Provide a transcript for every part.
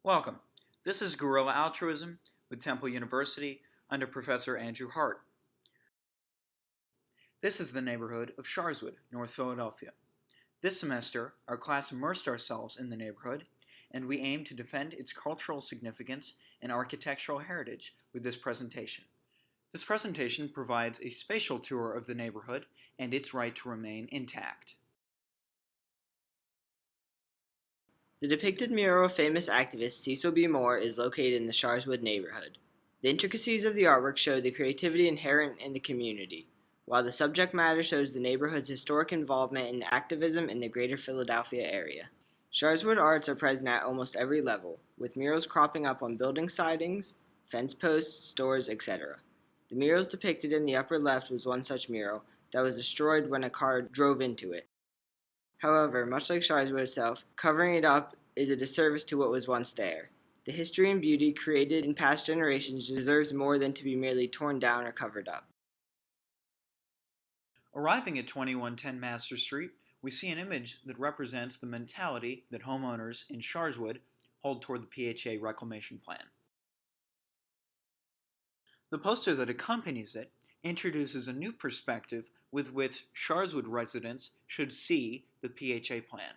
Welcome. This is Guerrilla Altruism with Temple University under Professor Andrew Hart. This is the neighborhood of Sharswood, North Philadelphia. This semester, our class immersed ourselves in the neighborhood, and we aim to defend its cultural significance and architectural heritage with this presentation. This presentation provides a spatial tour of the neighborhood and its right to remain intact. The depicted mural of famous activist Cecil B. Moore is located in the Sharswood neighborhood. The intricacies of the artwork show the creativity inherent in the community, while the subject matter shows the neighborhood's historic involvement in activism in the greater Philadelphia area. Sharswood arts are present at almost every level, with murals cropping up on building sidings, fence posts, stores, etc. The murals depicted in the upper left was one such mural that was destroyed when a car drove into it. However, much like Sharswood itself, covering it up is a disservice to what was once there. The history and beauty created in past generations deserves more than to be merely torn down or covered up. Arriving at 2110 Master Street, we see an image that represents the mentality that homeowners in Sharswood hold toward the PHA reclamation plan. The poster that accompanies it introduces a new perspective with which Sharswood residents should see the PHA plan.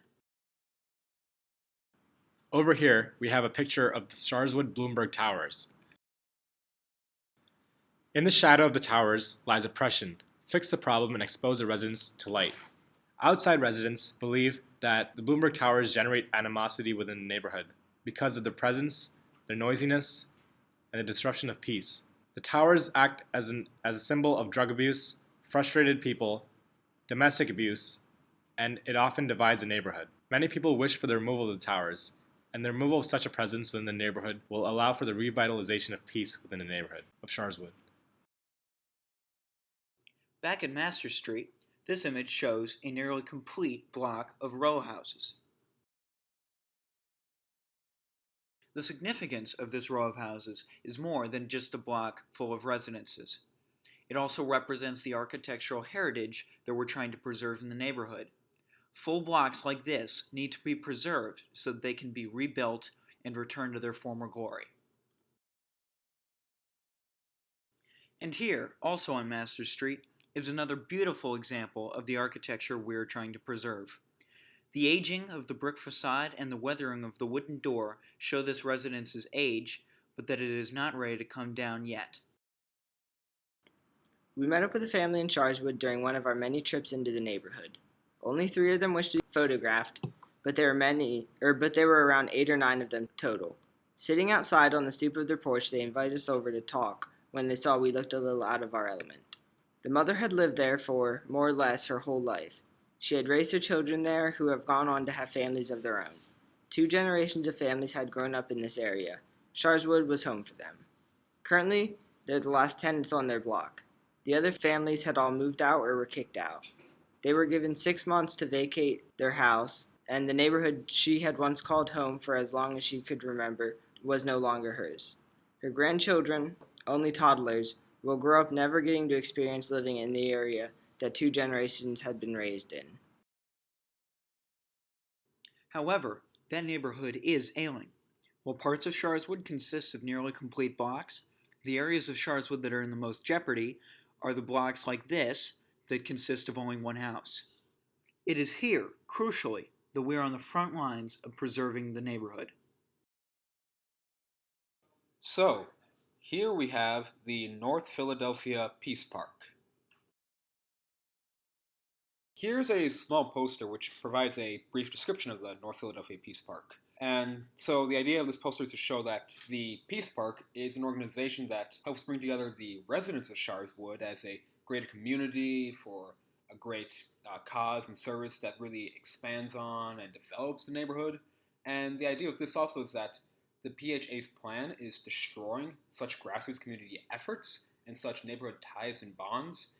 Over here, we have a picture of the Sharswood Bloomberg Towers. In the shadow of the towers lies oppression. Fix the problem and expose the residents to light. Outside residents believe that the Bloomberg Towers generate animosity within the neighborhood because of their presence, their noisiness, and the disruption of peace. The towers act as a symbol of drug abuse, frustrated people, domestic abuse, and it often divides the neighborhood. Many people wish for the removal of the towers, and the removal of such a presence within the neighborhood will allow for the revitalization of peace within the neighborhood of Sharswood. Back at Master Street, this image shows a nearly complete block of row houses. The significance of this row of houses is more than just a block full of residences. It also represents the architectural heritage that we're trying to preserve in the neighborhood. Full blocks like this need to be preserved so that they can be rebuilt and return to their former glory. And here, also on Master Street, is another beautiful example of the architecture we're trying to preserve. The aging of the brick facade and the weathering of the wooden door show this residence's age, but that it is not ready to come down yet. We met up with a family in Sharswood during one of our many trips into the neighborhood. Only 3 of them wished to be photographed, but there were around 8 or 9 of them total. Sitting outside on the stoop of their porch, they invited us over to talk when they saw we looked a little out of our element. The mother had lived there for, more or less, her whole life. She had raised her children there, who have gone on to have families of their own. 2 generations of families had grown up in this area. Sharswood was home for them. Currently, they're the last tenants on their block. The other families had all moved out or were kicked out. They were given 6 months to vacate their house, and the neighborhood she had once called home for as long as she could remember was no longer hers. Her grandchildren, only toddlers, will grow up never getting to experience living in the area that 2 generations had been raised in. However, that neighborhood is ailing. While parts of Sharswood consist of nearly complete blocks, the areas of Sharswood that are in the most jeopardy are the blocks like this that consist of only one house. It is here, crucially, that we are on the front lines of preserving the neighborhood. So, here we have the North Philadelphia Peace Park. Here's a small poster which provides a brief description of the North Philadelphia Peace Park. And so the idea of this poster is to show that the Peace Park is an organization that helps bring together the residents of Sharswood as a greater community for a great cause and service that really expands on and develops the neighborhood. And the idea of this also is that the PHA's plan is destroying such grassroots community efforts and such neighborhood ties and bonds,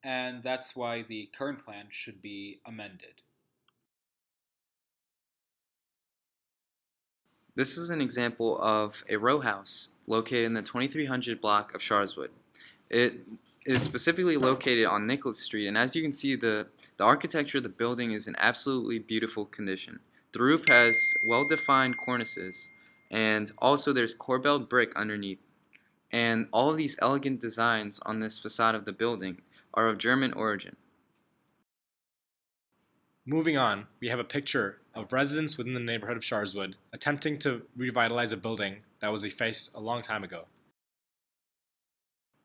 and that's why the current plan should be amended. This is an example of a row house located in the 2300 block of Sharswood. It is specifically located on Nicholas Street, and as you can see, the architecture of the building is in absolutely beautiful condition. The roof has well-defined cornices, And also there's corbelled brick underneath. And all of these elegant designs on this facade of the building are of German origin. Moving on, we have a picture of residents within the neighborhood of Sharswood attempting to revitalize a building that was effaced a long time ago.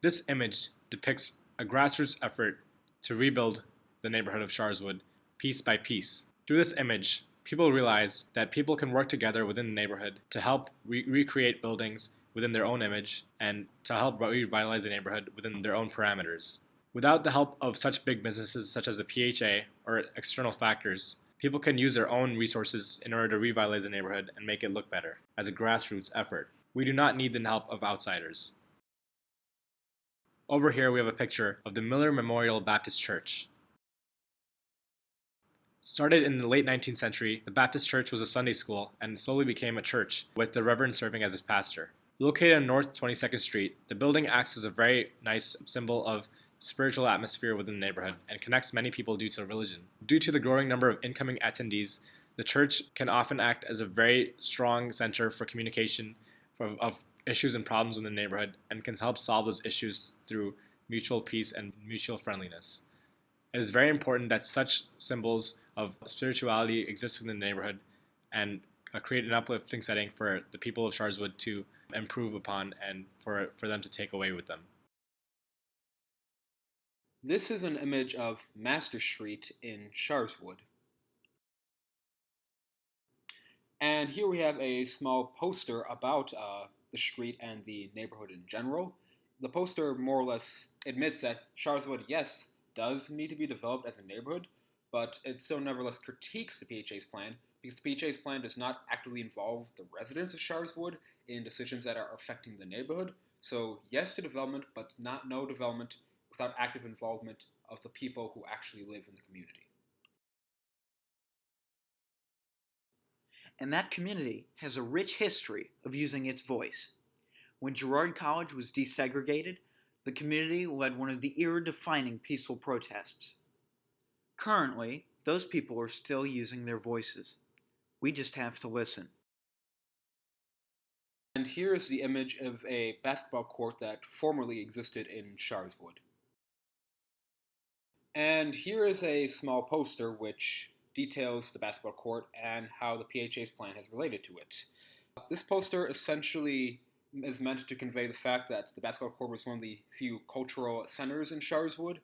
This image depicts a grassroots effort to rebuild the neighborhood of Sharswood piece by piece. Through this image, people realize that people can work together within the neighborhood to help recreate buildings within their own image and to help revitalize the neighborhood within their own parameters. Without the help of such big businesses such as the PHA or external factors, people can use their own resources in order to revitalize the neighborhood and make it look better as a grassroots effort. We do not need the help of outsiders. Over here we have a picture of the Miller Memorial Baptist Church. Started in the late 19th century, the Baptist Church was a Sunday school and slowly became a church, with the Reverend serving as its pastor. Located on North 22nd Street, the building acts as a very nice symbol of spiritual atmosphere within the neighborhood and connects many people due to religion. Due to the growing number of incoming attendees, the church can often act as a very strong center for communication of issues and problems in the neighborhood and can help solve those issues through mutual peace and mutual friendliness. It is very important that such symbols of spirituality exist within the neighborhood and create an uplifting setting for the people of Sharswood to improve upon and for them to take away with them. This is an image of Master Street in Sharswood. And here we have a small poster about the street and the neighborhood in general. The poster more or less admits that Sharswood, yes, does need to be developed as a neighborhood, but it still nevertheless critiques the PHA's plan because the PHA's plan does not actively involve the residents of Sharswood in decisions that are affecting the neighborhood. So yes to development, but no development without active involvement of the people who actually live in the community. And that community has a rich history of using its voice. When Girard College was desegregated, the community led one of the era-defining peaceful protests. Currently, those people are still using their voices. We just have to listen. And here is the image of a basketball court that formerly existed in Sharswood. And here is a small poster which details the basketball court and how the PHA's plan has related to it. This poster essentially is meant to convey the fact that the basketball court was one of the few cultural centers in Sharswood.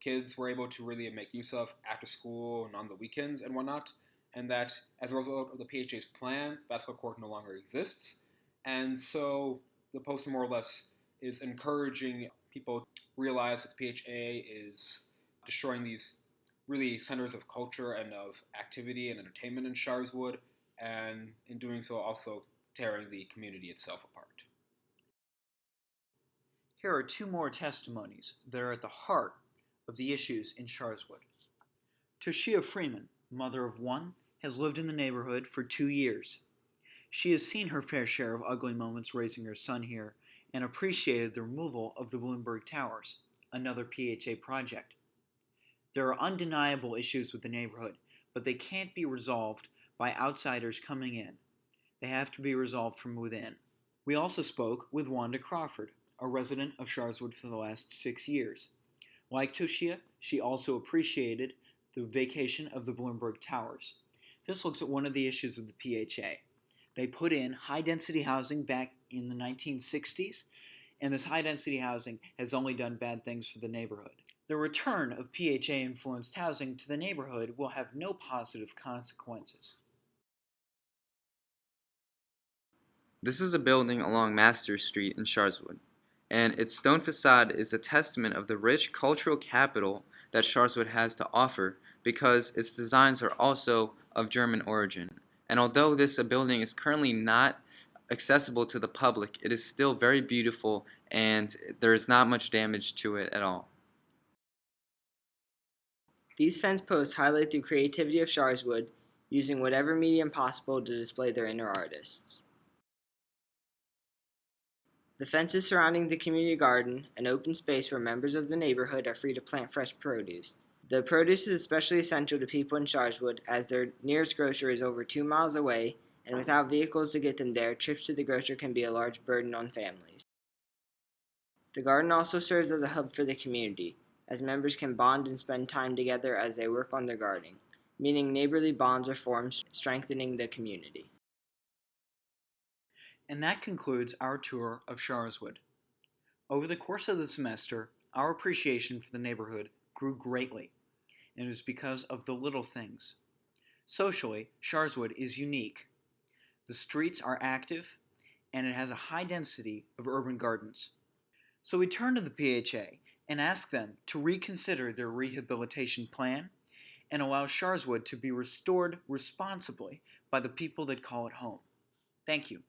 Kids were able to really make use of after school and on the weekends and whatnot, and that as a result of the PHA's plan, the basketball court no longer exists. And so the poster more or less is encouraging people to realize that the PHA is destroying these really centers of culture and of activity and entertainment in Sharswood, and in doing so also tearing the community itself apart. Here are two more testimonies that are at the heart of the issues in Sharswood. Toshia Freeman, mother of one, has lived in the neighborhood for 2 years. She has seen her fair share of ugly moments raising her son here and appreciated the removal of the Bloomberg Towers, another PHA project. There are undeniable issues with the neighborhood, but they can't be resolved by outsiders coming in. They have to be resolved from within. We also spoke with Wanda Crawford, a resident of Sharswood for the last 6 years. Like Toshia, she also appreciated the vacation of the Bloomberg Towers. This looks at one of the issues with the PHA. They put in high-density housing back in the 1960s, and this high-density housing has only done bad things for the neighborhood. The return of PHA-influenced housing to the neighborhood will have no positive consequences. This is a building along Master Street in Sharswood, and its stone facade is a testament of the rich cultural capital that Sharswood has to offer because its designs are also of German origin. And although this building is currently not accessible to the public, it is still very beautiful and there is not much damage to it at all. These fence posts highlight the creativity of Sharswood, using whatever medium possible to display their inner artists. The fences surrounding the community garden, an open space where members of the neighborhood are free to plant fresh produce. The produce is especially essential to people in Sharswood as their nearest grocer is over 2 miles away and without vehicles to get them there, trips to the grocer can be a large burden on families. The garden also serves as a hub for the community, as members can bond and spend time together as they work on their gardening, meaning neighborly bonds are formed, strengthening the community. And that concludes our tour of Sharswood. Over the course of the semester, our appreciation for the neighborhood grew greatly, and it was because of the little things. Socially, Sharswood is unique. The streets are active, and it has a high density of urban gardens. So we turned to the PHA and asked them to reconsider their rehabilitation plan and allow Sharswood to be restored responsibly by the people that call it home. Thank you.